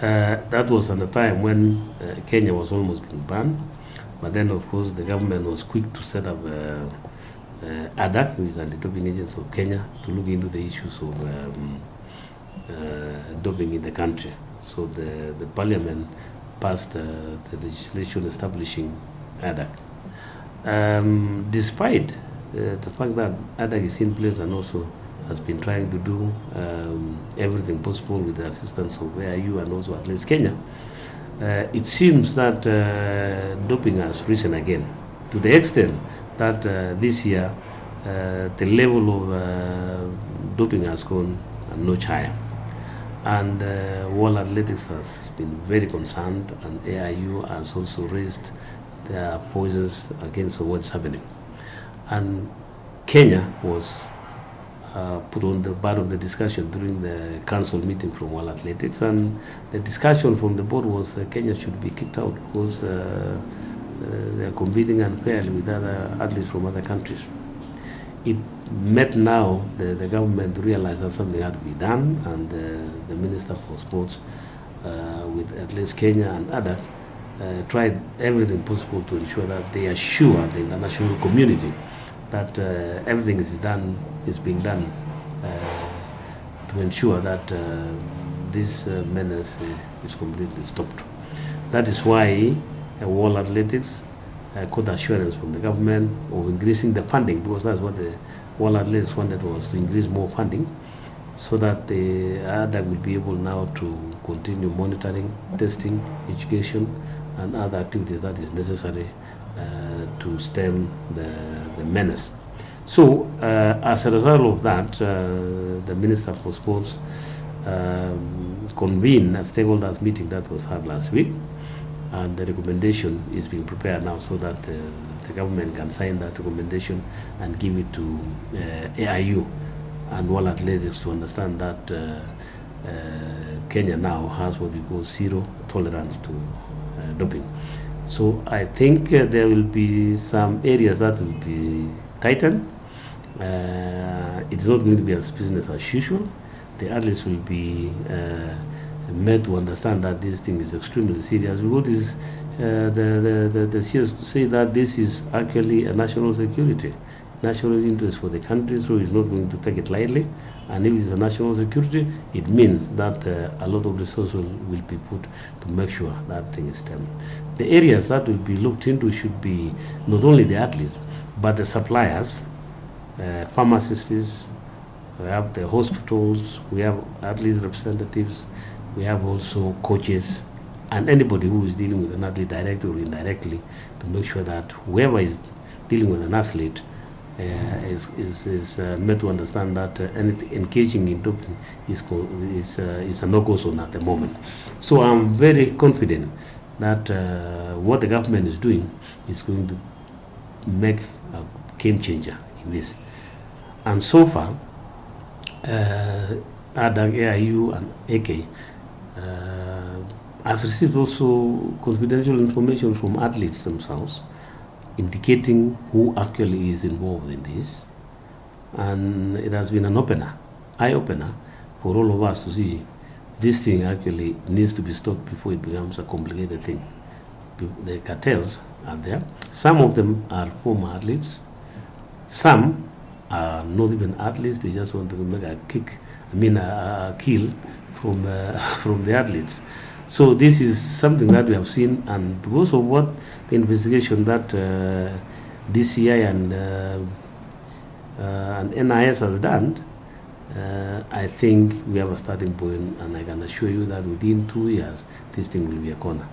That was at the time when Kenya was almost being banned, but then of course the government was quick to set up ADAC, which is anti-doping agents of Kenya, to look into the issues of doping in the country. So the parliament passed the legislation establishing ADAC. Despite the fact that ADAC is in place and also has been trying to do everything possible with the assistance of AIU and also at least Kenya, it seems that doping has risen again, to the extent that this year the level of doping has gone a notch higher. And World Athletics has been very concerned, and AIU has also raised their voices against what's happening. And Kenya was put on the part of the discussion during the council meeting from World Athletics, and the discussion from the board was Kenya should be kicked out because they are competing unfairly with other athletes from other countries. It met now the government to realize that something had to be done, and the Minister for Sports with at least Kenya and ADAC tried everything possible to ensure that they assure the international community that everything is being done to ensure that this menace is completely stopped. That is why World Athletics got assurance from the government of increasing the funding, because that's what the World Athletics wanted, was to increase more funding so that the ADAC will be able now to continue monitoring, testing, education, and other activities that is necessary to stem the menace. So as a result of that, the Minister for Sports convened a stakeholders meeting that was held last week, and the recommendation is being prepared now so that the government can sign that recommendation and give it to AIU and World Athletics to understand that Kenya now has what we call zero tolerance to doping. So I think there will be some areas that will be tightened. It's not going to be as business as usual. The athletes will be made to understand that this thing is extremely serious, because the CS say that this is actually a national security, national interest for the country, so it's not going to take it lightly. And if it is a national security, it means that a lot of resources will be put to make sure that thing is stemmed. The areas that will be looked into should be not only the athletes, but the suppliers, pharmacists, we have the hospitals, we have athletes representatives, we have also coaches, and anybody who is dealing with an athlete directly or indirectly, to make sure that whoever is dealing with an athlete is made to understand that engaging in doping is a no-go zone at the moment. So I'm very confident that what the government is doing is going to make a game changer in this. And so far, ADAC, AIU, and AK has received also confidential information from athletes themselves, indicating who actually is involved in this. And it has been an eye-opener for all of us to see this thing actually needs to be stopped before it becomes a complicated thing. The cartels are there. Some of them are former athletes. Some are not even athletes. They just want to make a kill from the athletes. So this is something that we have seen, and because of what the investigation that DCI and NIS has done, I think we have a starting point, and I can assure you that within 2 years, this thing will be a corner.